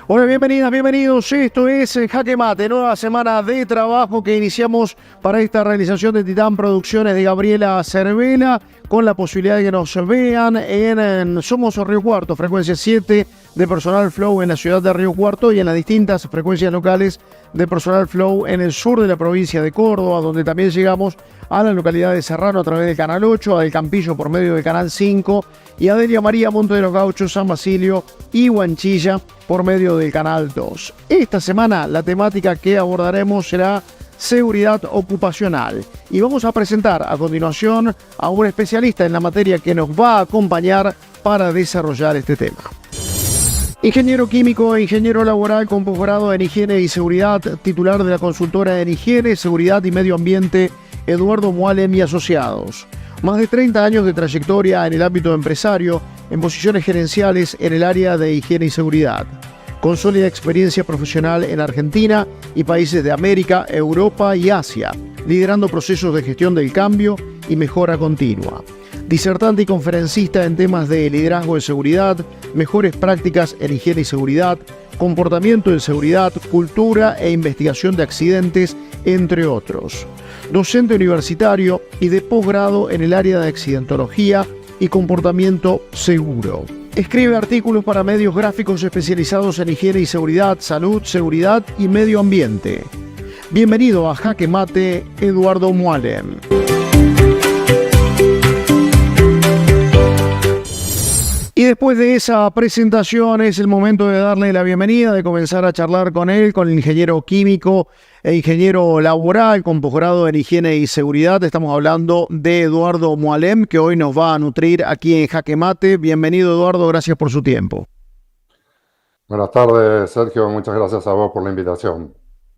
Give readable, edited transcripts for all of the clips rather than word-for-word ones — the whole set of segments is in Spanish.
Hola, bienvenidas, bienvenidos. Esto es Jaque Mate, nueva semana de trabajo que iniciamos para esta realización de Titán Producciones de Gabriela Cervela, con la posibilidad de que nos vean en Somos Río Cuarto, frecuencia 7 de Personal Flow en la ciudad de Río Cuarto y en las distintas frecuencias locales de Personal Flow en el sur de la provincia de Córdoba, donde también llegamos a la localidad de Serrano a través del Canal 8, a Del Campillo por medio del Canal 5 y a Delia María, Monte de los Gauchos, San Basilio y Huanchilla por medio del Canal 2. Esta semana la temática que abordaremos será seguridad ocupacional y vamos a presentar a continuación a un especialista en la materia que nos va a acompañar para desarrollar este tema. Ingeniero químico e ingeniero laboral con posgrado en higiene y seguridad, titular de la consultora en higiene, seguridad y medio ambiente Eduardo Moalem y Asociados. Más de 30 años de trayectoria en el ámbito empresario, en posiciones gerenciales en el área de higiene y seguridad. Con sólida experiencia profesional en Argentina y países de América, Europa y Asia, liderando procesos de gestión del cambio y mejora continua. Disertante y conferencista en temas de liderazgo de seguridad, mejores prácticas en higiene y seguridad, comportamiento en seguridad, cultura e investigación de accidentes, entre otros. Docente universitario y de posgrado en el área de accidentología y comportamiento seguro. Escribe artículos para medios gráficos especializados en higiene y seguridad, salud, seguridad y medio ambiente. Bienvenido a Jaque Mate, Eduardo Moalem. Y después de esa presentación es el momento de darle la bienvenida, de comenzar a charlar con él, con el ingeniero químico e ingeniero laboral con posgrado en higiene y seguridad. Estamos hablando de Eduardo Moalem, que hoy nos va a nutrir aquí en Jaque Mate. Bienvenido, Eduardo, gracias por su tiempo. Buenas tardes, Sergio. Muchas gracias a vos por la invitación.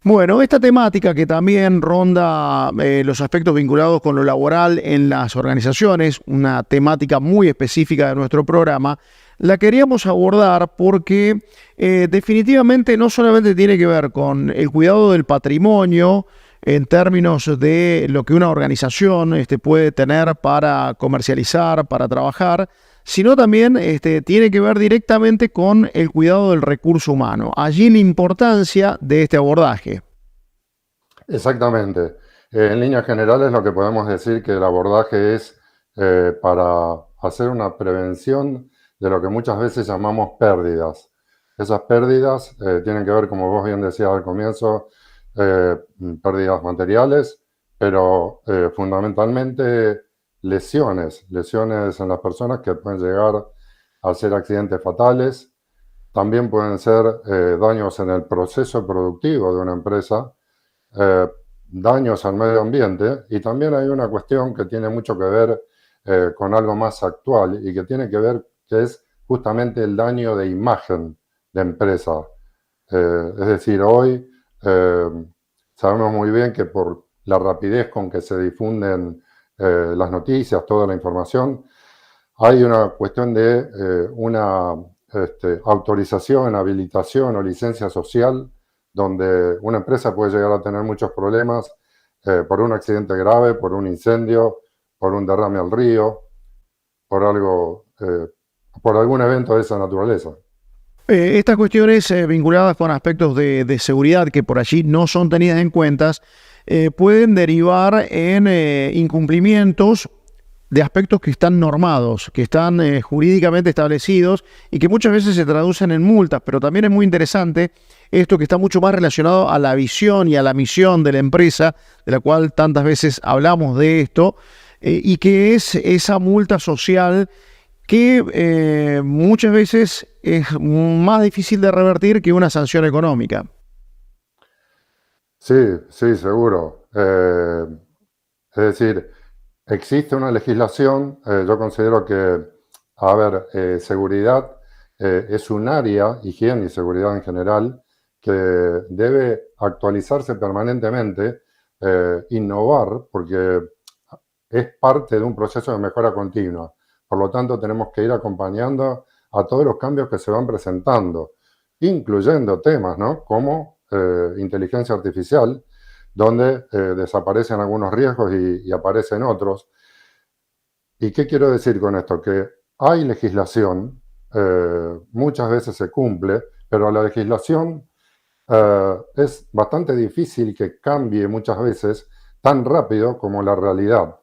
Bueno, esta temática que también ronda los aspectos vinculados con lo laboral en las organizaciones, una temática muy específica de nuestro programa, la queríamos abordar porque definitivamente no solamente tiene que ver con el cuidado del patrimonio en términos de lo que una organización puede tener para comercializar, para trabajar, sino también tiene que ver directamente con el cuidado del recurso humano. Allí la importancia de este abordaje. Exactamente. En líneas generales lo que podemos decir que el abordaje es para hacer una prevención de lo que muchas veces llamamos pérdidas. Esas pérdidas tienen que ver, como vos bien decías al comienzo, pérdidas materiales, pero fundamentalmente lesiones en las personas que pueden llegar a ser accidentes fatales. También pueden ser daños en el proceso productivo de una empresa, daños al medio ambiente, y también hay una cuestión que tiene mucho que ver con algo más actual y que tiene que ver, que es justamente el daño de imagen de empresa. Es decir, hoy sabemos muy bien que por la rapidez con que se difunden las noticias, toda la información, hay una cuestión de una autorización, habilitación o licencia social, donde una empresa puede llegar a tener muchos problemas por un accidente grave, por un incendio, por un derrame al río, por algún evento de esa naturaleza. Estas cuestiones vinculadas con aspectos de seguridad que por allí no son tenidas en cuenta, pueden derivar en incumplimientos de aspectos que están normados, que están jurídicamente establecidos y que muchas veces se traducen en multas, pero también es muy interesante esto que está mucho más relacionado a la visión y a la misión de la empresa, de la cual tantas veces hablamos de esto, y que es esa multa social que muchas veces es más difícil de revertir que una sanción económica. Sí, sí, seguro. Es decir, existe una legislación, yo considero que, seguridad es un área, higiene y seguridad en general, que debe actualizarse permanentemente, innovar, porque es parte de un proceso de mejora continua. Por lo tanto, tenemos que ir acompañando a todos los cambios que se van presentando, incluyendo temas, ¿no?, como inteligencia artificial, donde desaparecen algunos riesgos y aparecen otros. ¿Y qué quiero decir con esto? Que hay legislación, muchas veces se cumple, pero la legislación es bastante difícil que cambie muchas veces tan rápido como la realidad.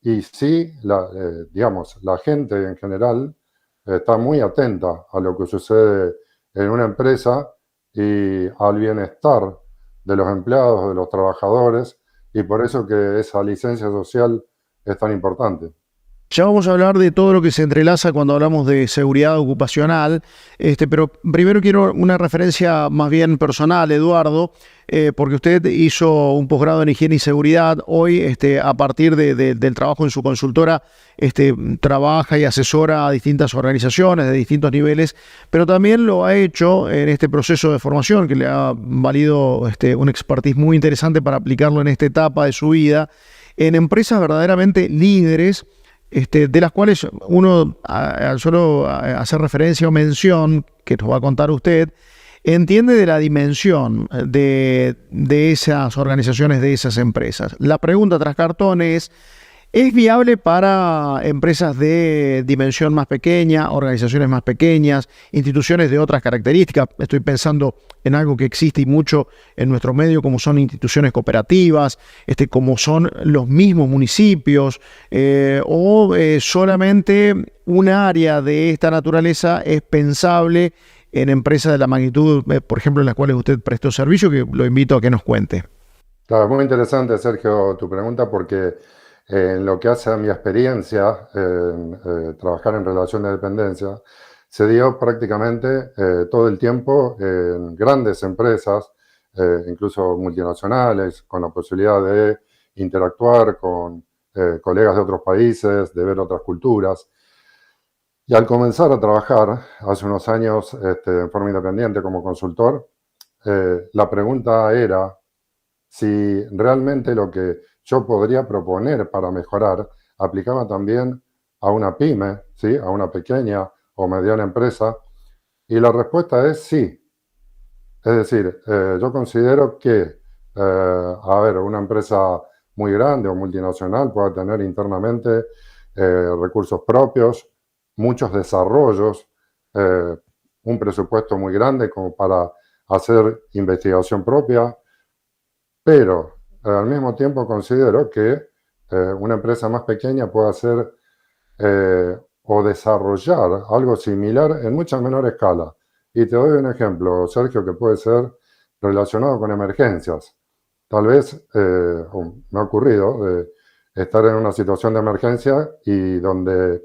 Y sí, digamos, la gente en general está muy atenta a lo que sucede en una empresa y al bienestar de los empleados, de los trabajadores, y por eso que esa licencia social es tan importante. Ya vamos a hablar de todo lo que se entrelaza cuando hablamos de seguridad ocupacional, pero primero quiero una referencia más bien personal, Eduardo, porque usted hizo un posgrado en higiene y seguridad. Hoy, a partir del trabajo en su consultora, trabaja y asesora a distintas organizaciones de distintos niveles, pero también lo ha hecho en este proceso de formación que le ha valido un expertise muy interesante para aplicarlo en esta etapa de su vida, en empresas verdaderamente líderes, de las cuales uno, al solo hacer referencia o mención, que nos va a contar usted, entiende de la dimensión de esas organizaciones, de esas empresas. La pregunta tras cartón ¿es viable para empresas de dimensión más pequeña, organizaciones más pequeñas, instituciones de otras características? Estoy pensando en algo que existe y mucho en nuestro medio, como son instituciones cooperativas, como son los mismos municipios, o solamente un área de esta naturaleza es pensable en empresas de la magnitud, por ejemplo, en las cuales usted prestó servicio, que lo invito a que nos cuente. Claro, muy interesante, Sergio, tu pregunta, porque en lo que hace a mi experiencia en trabajar en relación de dependencia, se dio prácticamente todo el tiempo en grandes empresas, incluso multinacionales, con la posibilidad de interactuar con colegas de otros países, de ver otras culturas. Y al comenzar a trabajar hace unos años en forma independiente como consultor, la pregunta era si realmente lo que yo podría proponer para mejorar aplicaba también a una pyme, ¿sí? A una pequeña o mediana empresa. Y la respuesta es sí. Es decir, yo considero que, una empresa muy grande o multinacional puede tener internamente recursos propios, muchos desarrollos, un presupuesto muy grande como para hacer investigación propia, pero al mismo tiempo considero que una empresa más pequeña puede hacer o desarrollar algo similar en mucha menor escala. Y te doy un ejemplo, Sergio, que puede ser relacionado con emergencias. Tal vez me ha ocurrido estar en una situación de emergencia y donde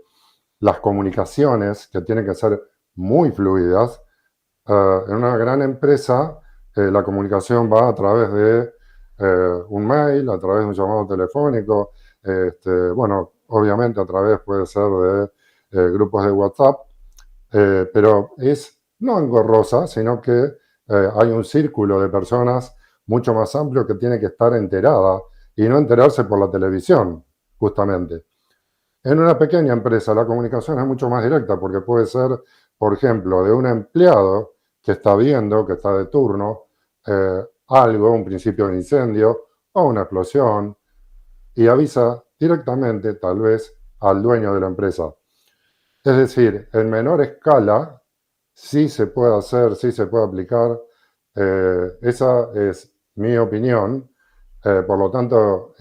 las comunicaciones, que tienen que ser muy fluidas, en una gran empresa la comunicación va a través de un mail, a través de un llamado telefónico, obviamente a través puede ser de grupos de WhatsApp, pero es no engorrosa, sino que hay un círculo de personas mucho más amplio que tiene que estar enterada y no enterarse por la televisión, justamente. En una pequeña empresa la comunicación es mucho más directa porque puede ser, por ejemplo, de un empleado que está viendo, que está de turno, algo, un principio de incendio o una explosión, y avisa directamente, tal vez, al dueño de la empresa. Es decir, en menor escala, sí se puede hacer, sí se puede aplicar. Esa es mi opinión. Por lo tanto,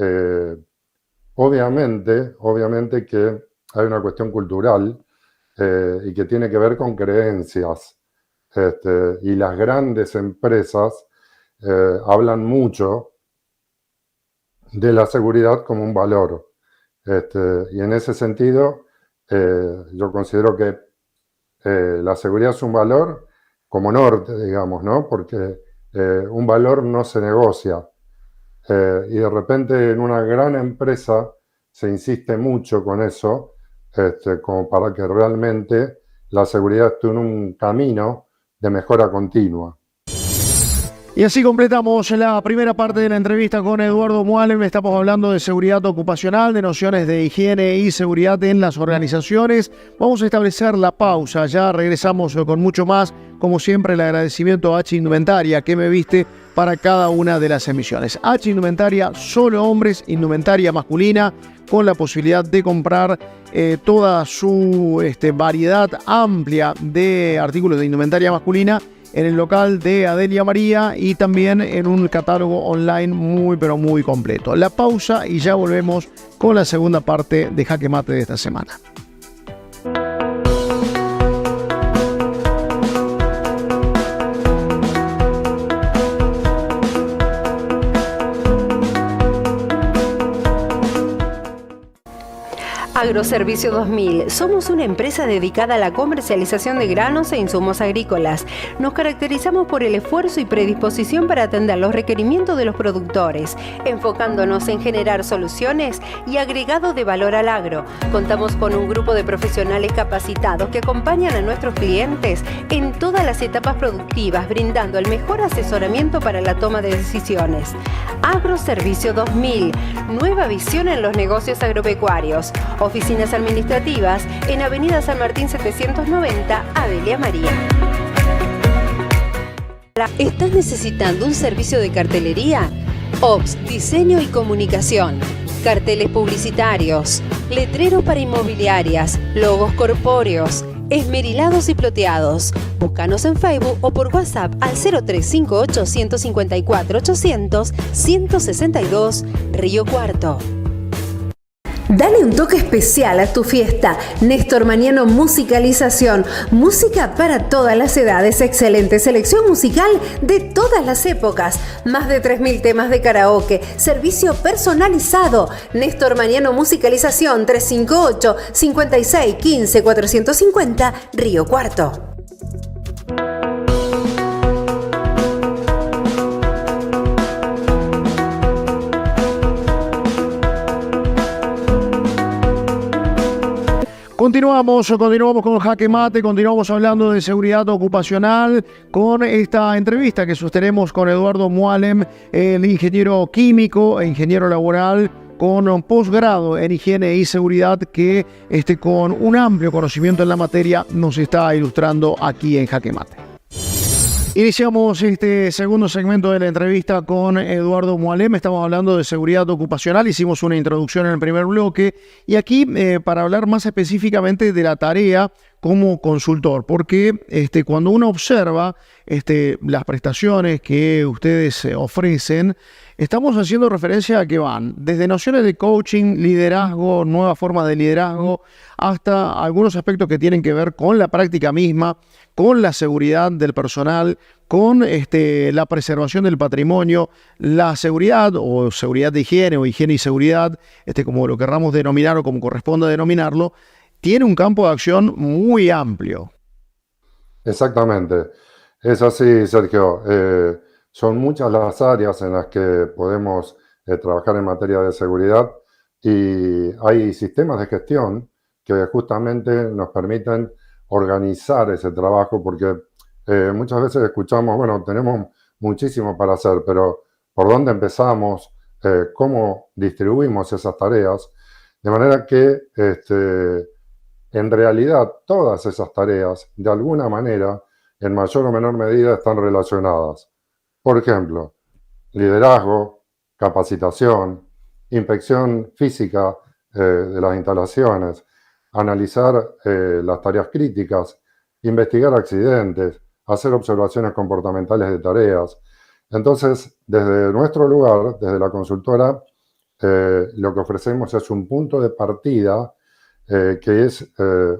obviamente que hay una cuestión cultural y que tiene que ver con creencias. Y las grandes empresas hablan mucho de la seguridad como un valor. Y en ese sentido, yo considero que la seguridad es un valor como norte, digamos, ¿no? Porque un valor no se negocia. Y de repente en una gran empresa se insiste mucho con eso, como para que realmente la seguridad esté en un camino de mejora continua. Y así completamos la primera parte de la entrevista con Eduardo Moalem. Estamos hablando de seguridad ocupacional, de nociones de higiene y seguridad en las organizaciones. Vamos a establecer la pausa, ya regresamos con mucho más. Como siempre, el agradecimiento a H Indumentaria, que me viste para cada una de las emisiones. H Indumentaria, solo hombres, indumentaria masculina, con la posibilidad de comprar toda su variedad amplia de artículos de indumentaria masculina en el local de Adelia María y también en un catálogo online muy pero muy completo. La pausa y ya volvemos con la segunda parte de Jaque Mate de esta semana. Agroservicio 2000. Somos una empresa dedicada a la comercialización de granos e insumos agrícolas. Nos caracterizamos por el esfuerzo y predisposición para atender los requerimientos de los productores, enfocándonos en generar soluciones y agregado de valor al agro. Contamos con un grupo de profesionales capacitados que acompañan a nuestros clientes en todas las etapas productivas, brindando el mejor asesoramiento para la toma de decisiones. Agroservicio 2000. Nueva visión en los negocios agropecuarios. Oficinas administrativas en Avenida San Martín 790, Adelia María. ¿Estás necesitando un servicio de cartelería? Ops, diseño y comunicación. Carteles publicitarios, letreros para inmobiliarias, logos corpóreos, esmerilados y ploteados. Búscanos en Facebook o por WhatsApp al 0358 154 800 162 Río Cuarto. Dale un toque especial a tu fiesta. Néstor Maniano Musicalización. Música para todas las edades. Excelente selección musical de todas las épocas. Más de 3.000 temas de karaoke. Servicio personalizado. Néstor Maniano Musicalización 358 56 15 450 Río Cuarto. Continuamos con Jaque Mate, continuamos hablando de seguridad ocupacional con esta entrevista que sostenemos con Eduardo Moalem, el ingeniero químico e ingeniero laboral con posgrado en higiene y seguridad que con un amplio conocimiento en la materia nos está ilustrando aquí en Jaque Mate. Iniciamos este segundo segmento de la entrevista con Eduardo Moalem. Estamos hablando de seguridad ocupacional. Hicimos una introducción en el primer bloque y aquí para hablar más específicamente de la tarea como consultor, porque cuando uno observa las prestaciones que ustedes ofrecen, estamos haciendo referencia a que van desde nociones de coaching, liderazgo, nueva forma de liderazgo, hasta algunos aspectos que tienen que ver con la práctica misma, con la seguridad del personal, con la preservación del patrimonio, la seguridad o seguridad de higiene o higiene y seguridad, como lo querramos denominar o como corresponda denominarlo, tiene un campo de acción muy amplio. Exactamente. Es así, Sergio. Son muchas las áreas en las que podemos trabajar en materia de seguridad y hay sistemas de gestión que justamente nos permiten organizar ese trabajo porque muchas veces escuchamos, bueno, tenemos muchísimo para hacer, pero ¿por dónde empezamos? ¿Cómo distribuimos esas tareas? De manera que en realidad todas esas tareas, de alguna manera, en mayor o menor medida, están relacionadas. Por ejemplo, liderazgo, capacitación, inspección física de las instalaciones, analizar las tareas críticas, investigar accidentes, hacer observaciones comportamentales de tareas. Entonces, desde nuestro lugar, desde la consultora, lo que ofrecemos es un punto de partida que es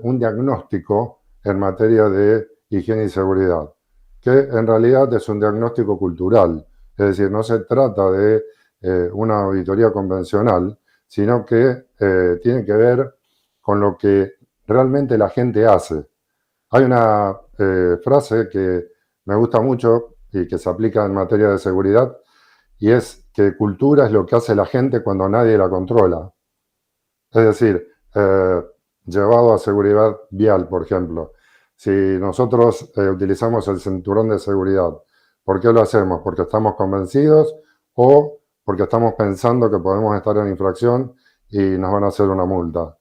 un diagnóstico en materia de higiene y seguridad, que en realidad es un diagnóstico cultural, es decir, no se trata de una auditoría convencional, sino que tiene que ver con lo que realmente la gente hace. Hay una frase que me gusta mucho y que se aplica en materia de seguridad, y es que cultura es lo que hace la gente cuando nadie la controla. Es decir, llevado a seguridad vial, por ejemplo. Si nosotros utilizamos el cinturón de seguridad, ¿por qué lo hacemos? ¿Porque estamos convencidos o porque estamos pensando que podemos estar en infracción y nos van a hacer una multa?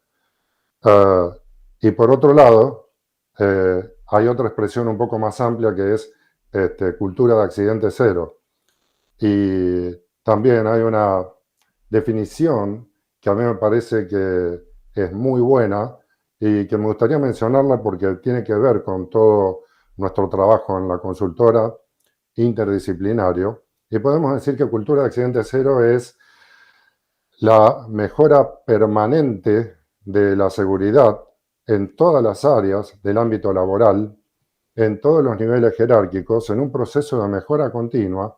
Y por otro lado, hay otra expresión un poco más amplia que es cultura de accidente cero. Y también hay una definición que a mí me parece que es muy buena y que me gustaría mencionarla porque tiene que ver con todo nuestro trabajo en la consultora interdisciplinario. Y podemos decir que Cultura de Accidente Cero es la mejora permanente de la seguridad en todas las áreas del ámbito laboral, en todos los niveles jerárquicos, en un proceso de mejora continua,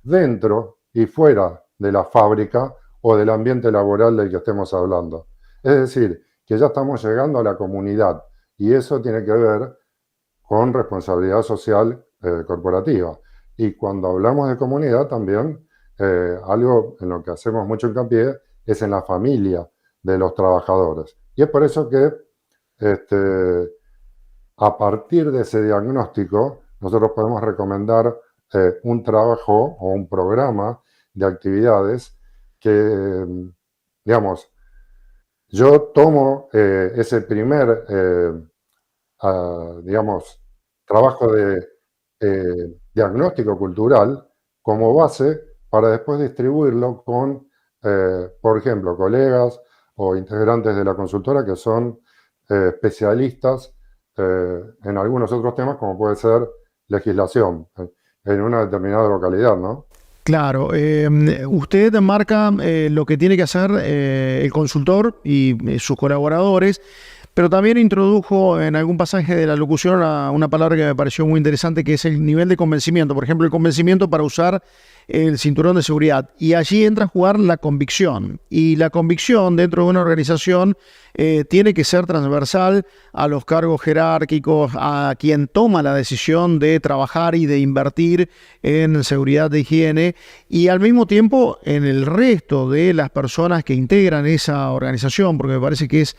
dentro y fuera de la fábrica o del ambiente laboral del que estemos hablando. Es decir, que ya estamos llegando a la comunidad y eso tiene que ver con responsabilidad social corporativa. Y cuando hablamos de comunidad también, algo en lo que hacemos mucho hincapié es en la familia de los trabajadores. Y es por eso que a partir de ese diagnóstico nosotros podemos recomendar un trabajo o un programa de actividades que, digamos, yo tomo ese primer, digamos, trabajo de diagnóstico cultural como base para después distribuirlo con, por ejemplo, colegas o integrantes de la consultora que son especialistas en algunos otros temas, como puede ser legislación en una determinada localidad, ¿no? Claro, usted marca lo que tiene que hacer el consultor y sus colaboradores, pero también introdujo en algún pasaje de la locución una palabra que me pareció muy interesante, que es el nivel de convencimiento. Por ejemplo, el convencimiento para usar el cinturón de seguridad. Y allí entra a jugar la convicción. Y la convicción dentro de una organización tiene que ser transversal a los cargos jerárquicos, a quien toma la decisión de trabajar y de invertir en seguridad de higiene, y al mismo tiempo en el resto de las personas que integran esa organización, porque me parece que es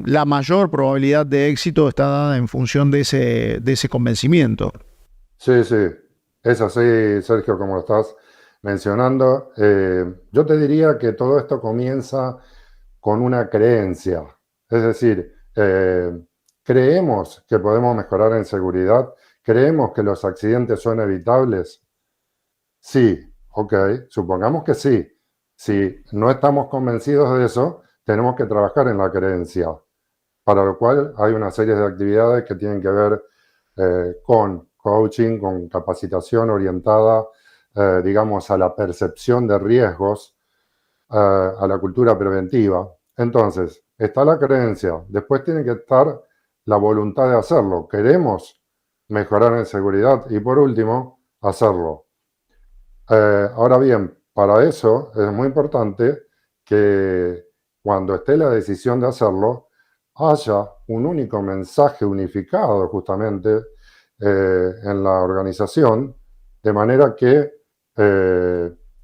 la mayor probabilidad de éxito está dada en función de ese convencimiento. Sí, sí, es así, Sergio, como lo estás mencionando. Yo te diría que todo esto comienza con una creencia, es decir, creemos que podemos mejorar en seguridad, creemos que los accidentes son evitables. Sí, ok, supongamos que sí. Si no estamos convencidos de eso, tenemos que trabajar en la creencia, para lo cual hay una serie de actividades que tienen que ver con coaching, con capacitación orientada, digamos, a la percepción de riesgos, a la cultura preventiva. Entonces, está la creencia, después tiene que estar la voluntad de hacerlo. Queremos mejorar en seguridad y por último, hacerlo. Ahora bien, para eso es muy importante que cuando esté la decisión de hacerlo, haya un único mensaje unificado justamente en la organización, de manera que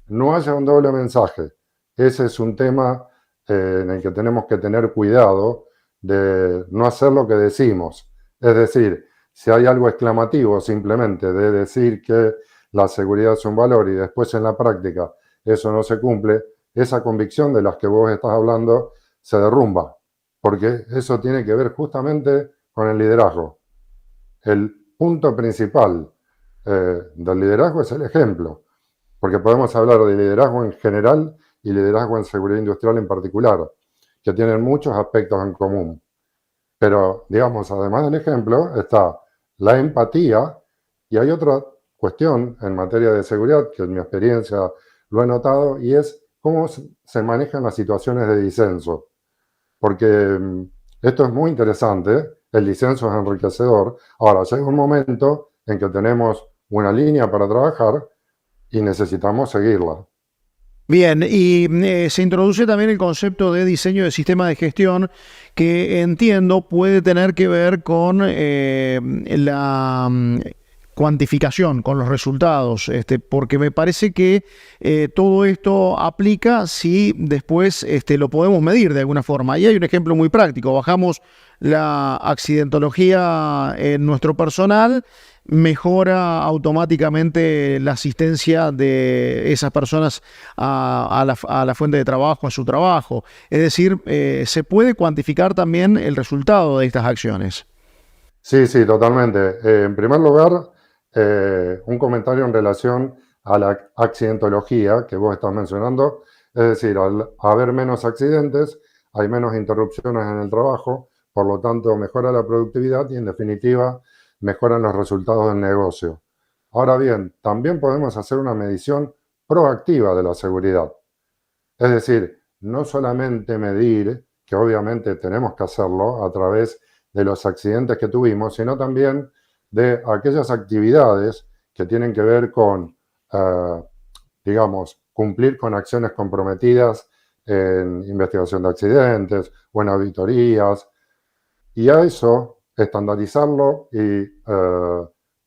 no haya un doble mensaje. Ese es un tema en el que tenemos que tener cuidado de no hacer lo que decimos. Es decir, si hay algo exclamativo simplemente de decir que la seguridad es un valor y después en la práctica eso no se cumple, esa convicción de las que vos estás hablando se derrumba, porque eso tiene que ver justamente con el liderazgo. El punto principal del liderazgo es el ejemplo, porque podemos hablar de liderazgo en general y liderazgo en seguridad industrial en particular, que tienen muchos aspectos en común. Pero, digamos, además del ejemplo, está la empatía y hay otra cuestión en materia de seguridad, que en mi experiencia lo he notado, y es cómo se manejan las situaciones de disenso. Porque esto es muy interesante, el disenso es enriquecedor. Ahora, llega un momento en que tenemos una línea para trabajar y necesitamos seguirla. Bien, y se introduce también el concepto de diseño de sistema de gestión, que entiendo puede tener que ver con la cuantificación, con los resultados, porque me parece que todo esto aplica si después lo podemos medir de alguna forma. Y hay un ejemplo muy práctico: bajamos la accidentología en nuestro personal, mejora automáticamente la asistencia de esas personas a la fuente de trabajo, a su trabajo. Es decir, se puede cuantificar también el resultado de estas acciones. Sí, sí, totalmente. En primer lugar, un comentario en relación a la accidentología que vos estás mencionando. Es decir, al haber menos accidentes, hay menos interrupciones en el trabajo, por lo tanto mejora la productividad y en definitiva mejoran los resultados del negocio. Ahora bien, también podemos hacer una medición proactiva de la seguridad. Es decir, no solamente medir, que obviamente tenemos que hacerlo a través de los accidentes que tuvimos, sino también de aquellas actividades que tienen que ver con, digamos, cumplir con acciones comprometidas en investigación de accidentes o en auditorías, y a eso estandarizarlo y,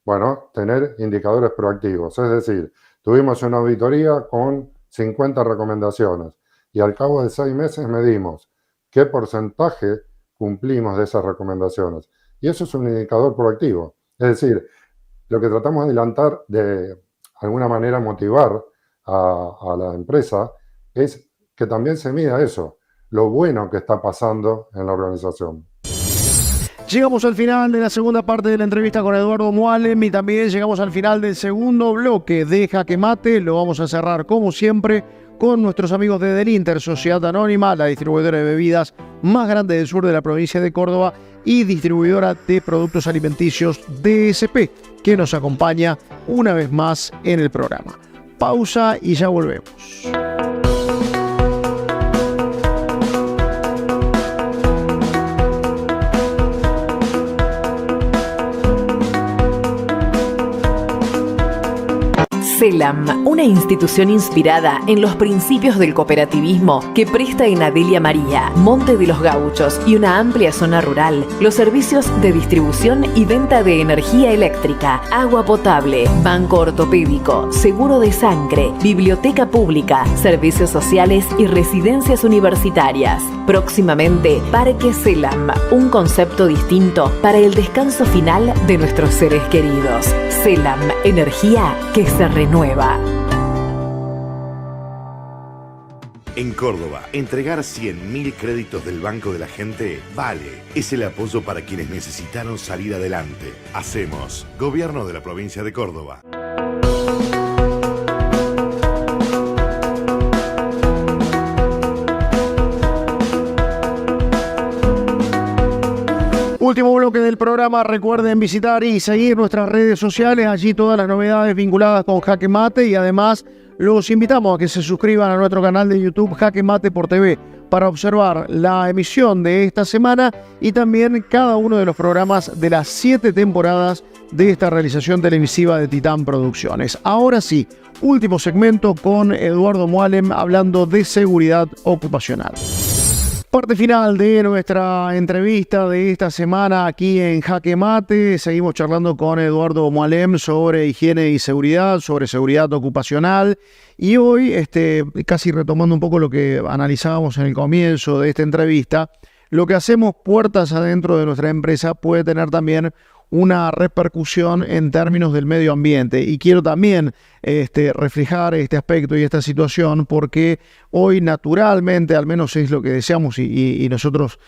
bueno, tener indicadores proactivos. Es decir, tuvimos una auditoría con 50 recomendaciones y al cabo de 6 meses medimos qué porcentaje cumplimos de esas recomendaciones. Y eso es un indicador proactivo. Es decir, lo que tratamos de adelantar, de alguna manera motivar a la empresa, es que también se mida eso, lo bueno que está pasando en la organización. Llegamos al final de la segunda parte de la entrevista con Eduardo Moalem y también llegamos al final del segundo bloque de Jaque Mate. Lo vamos a cerrar, como siempre, con nuestros amigos de Delinter, Sociedad Anónima, la distribuidora de bebidas más grande del sur de la provincia de Córdoba y distribuidora de productos alimenticios DSP, que nos acompaña una vez más en el programa. Pausa y ya volvemos. CELAM, una institución inspirada en los principios del cooperativismo que presta en Adelia María, Monte de los Gauchos y una amplia zona rural los servicios de distribución y venta de energía eléctrica, agua potable, banco ortopédico, seguro de sangre, biblioteca pública, servicios sociales y residencias universitarias. Próximamente, Parque CELAM, un concepto distinto para el descanso final de nuestros seres queridos. CELAM, energía que se renueva. En Córdoba, entregar 100.000 créditos del Banco de la Gente vale. Es el apoyo para quienes necesitaron salir adelante. Hacemos Gobierno de la Provincia de Córdoba. Último bloque del programa. Recuerden visitar y seguir nuestras redes sociales. Allí todas las novedades vinculadas con Jaque Mate y además los invitamos a que se suscriban a nuestro canal de YouTube Jaque Mate por TV para observar la emisión de esta semana y también cada uno de los programas de las 7 temporadas de esta realización televisiva de Titán Producciones. Ahora sí, último segmento con Eduardo Moalem hablando de seguridad ocupacional. Parte final de nuestra entrevista de esta semana aquí en Jaque Mate. Seguimos charlando con Eduardo Moalem sobre higiene y seguridad, sobre seguridad ocupacional. Y hoy, casi retomando un poco lo que analizábamos en el comienzo de esta entrevista, lo que hacemos puertas adentro de nuestra empresa puede tener también una repercusión en términos del medio ambiente. Y quiero también reflejar este aspecto y esta situación porque hoy naturalmente, al menos es lo que deseamos y nosotros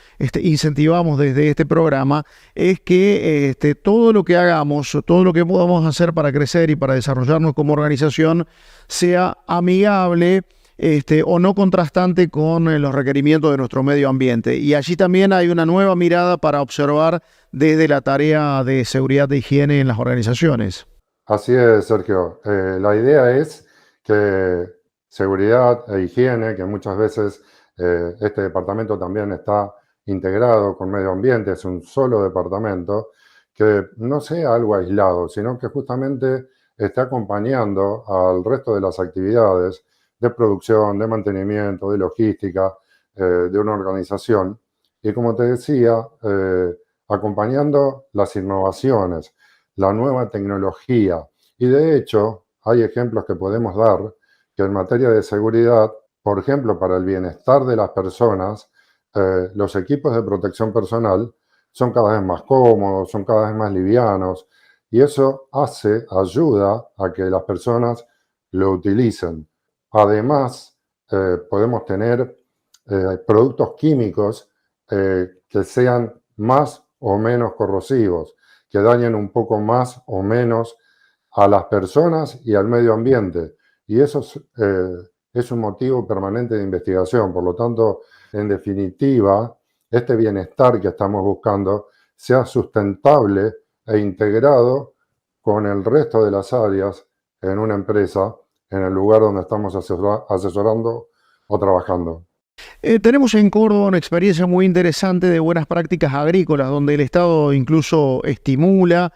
incentivamos desde este programa, es que todo lo que hagamos, todo lo que podamos hacer para crecer y para desarrollarnos como organización sea amigable o no contrastante con los requerimientos de nuestro medio ambiente. Y allí también hay una nueva mirada para observar desde la tarea de seguridad e higiene en las organizaciones. Así es, Sergio. La idea es que seguridad e higiene, que muchas veces este departamento también está integrado con medio ambiente, es un solo departamento, que no sea algo aislado, sino que justamente esté acompañando al resto de las actividades de producción, de mantenimiento, de logística, de una organización. Y como te decía, acompañando las innovaciones, la nueva tecnología. Y de hecho, hay ejemplos que podemos dar que en materia de seguridad, por ejemplo, para el bienestar de las personas, los equipos de protección personal son cada vez más cómodos, son cada vez más livianos, y eso ayuda a que las personas lo utilicen. Además, podemos tener productos químicos que sean más o menos corrosivos, que dañen un poco más o menos a las personas y al medio ambiente. Y esos es un motivo permanente de investigación. Por lo tanto, en definitiva, este bienestar que estamos buscando sea sustentable e integrado con el resto de las áreas en una empresa, en el lugar donde estamos asesorando o trabajando. Tenemos en Córdoba una experiencia muy interesante de buenas prácticas agrícolas, donde el Estado incluso estimula,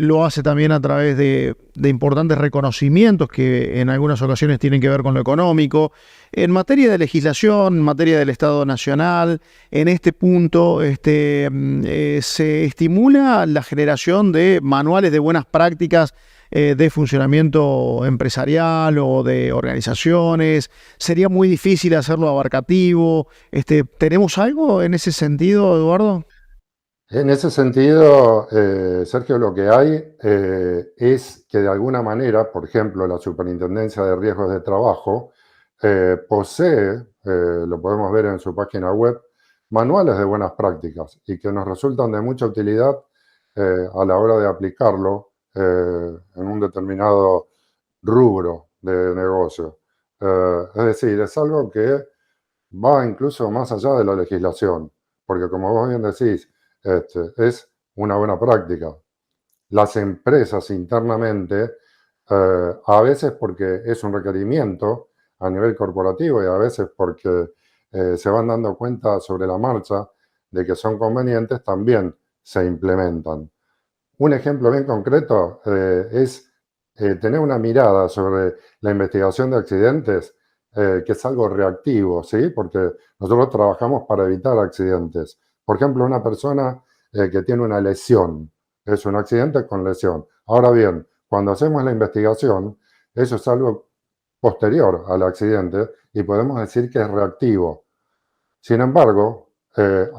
lo hace también a través de importantes reconocimientos que en algunas ocasiones tienen que ver con lo económico. En materia de legislación, en materia del Estado Nacional, en este punto se estimula la generación de manuales de buenas prácticas de funcionamiento empresarial o de organizaciones. Sería muy difícil hacerlo abarcativo. ¿Tenemos algo en ese sentido, Eduardo? En ese sentido, Sergio, lo que hay es que de alguna manera, por ejemplo, la Superintendencia de Riesgos de Trabajo posee, lo podemos ver en su página web, manuales de buenas prácticas y que nos resultan de mucha utilidad a la hora de aplicarlo en un determinado rubro de negocio. Es decir, es algo que va incluso más allá de la legislación, porque como vos bien decís, es una buena práctica. Las empresas internamente, a veces porque es un requerimiento a nivel corporativo y a veces porque se van dando cuenta sobre la marcha de que son convenientes, también se implementan. Un ejemplo bien concreto es tener una mirada sobre la investigación de accidentes, que es algo reactivo, ¿sí? Porque nosotros trabajamos para evitar accidentes. Por ejemplo, una persona que tiene una lesión, es un accidente con lesión. Ahora bien, cuando hacemos la investigación, eso es algo posterior al accidente y podemos decir que es reactivo. Sin embargo,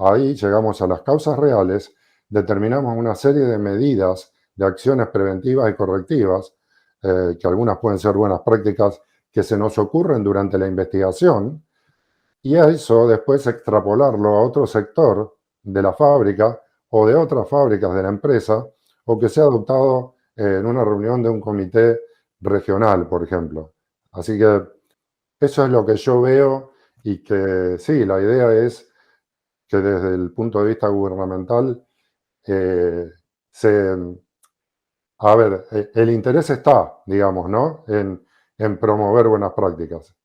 ahí llegamos a las causas reales, determinamos una serie de medidas, de acciones preventivas y correctivas, que algunas pueden ser buenas prácticas que se nos ocurren durante la investigación, y a eso después extrapolarlo a otro sector de la fábrica o de otras fábricas de la empresa, o que sea adoptado en una reunión de un comité regional, por ejemplo. Así que eso es lo que yo veo y que sí, la idea es que desde el punto de vista gubernamental el interés está, digamos, ¿no? en promover buenas prácticas.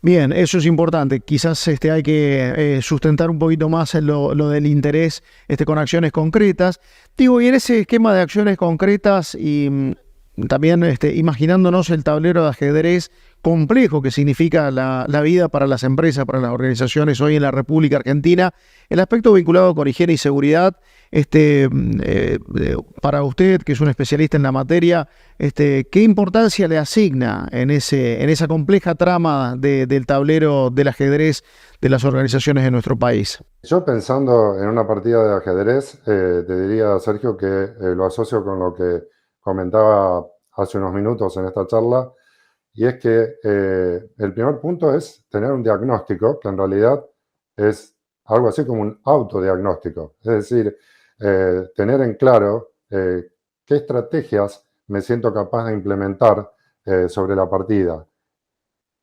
Bien, eso es importante. Quizás hay que sustentar un poquito más en lo del interés con acciones concretas. Digo, y en ese esquema de acciones concretas y también imaginándonos el tablero de ajedrez complejo que significa la vida para las empresas, para las organizaciones hoy en la República Argentina, el aspecto vinculado con higiene y seguridad, para usted, que es un especialista en la materia, ¿qué importancia le asigna en esa compleja trama del tablero del ajedrez de las organizaciones de nuestro país? Yo pensando en una partida de ajedrez, te diría, Sergio, que lo asocio con lo que comentaba hace unos minutos en esta charla, y es que el primer punto es tener un diagnóstico, que en realidad es algo así como un autodiagnóstico. Es decir, tener en claro qué estrategias me siento capaz de implementar sobre la partida.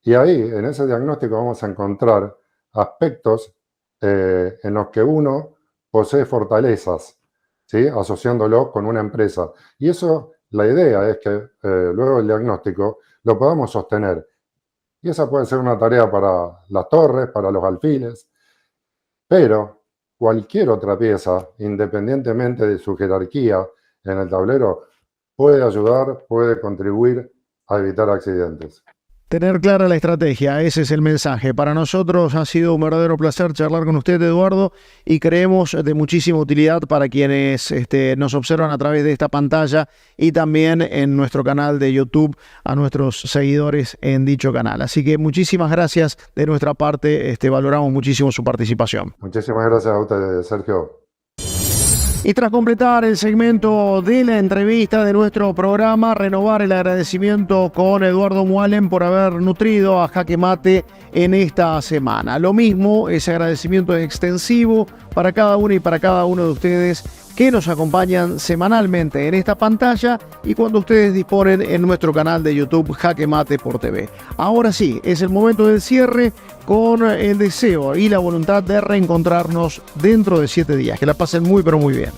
Y ahí, en ese diagnóstico, vamos a encontrar aspectos en los que uno posee fortalezas, ¿sí? Asociándolo con una empresa. Y eso, la idea es que luego del diagnóstico lo podamos sostener. Y esa puede ser una tarea para las torres, para los alfiles, pero cualquier otra pieza, independientemente de su jerarquía en el tablero, puede ayudar, puede contribuir a evitar accidentes. Tener clara la estrategia, ese es el mensaje. Para nosotros ha sido un verdadero placer charlar con usted, Eduardo, y creemos de muchísima utilidad para quienes nos observan a través de esta pantalla y también en nuestro canal de YouTube, a nuestros seguidores en dicho canal. Así que muchísimas gracias de nuestra parte, valoramos muchísimo su participación. Muchísimas gracias a usted, Sergio. Y tras completar el segmento de la entrevista de nuestro programa, renovar el agradecimiento con Eduardo Moalen por haber nutrido a Jaque Mate en esta semana. Lo mismo, ese agradecimiento es extensivo para cada uno y para cada uno de ustedes que nos acompañan semanalmente en esta pantalla y cuando ustedes disponen en nuestro canal de YouTube Jaque Mate por TV. Ahora sí, es el momento del cierre con el deseo y la voluntad de reencontrarnos dentro de 7 días. Que la pasen muy pero muy bien.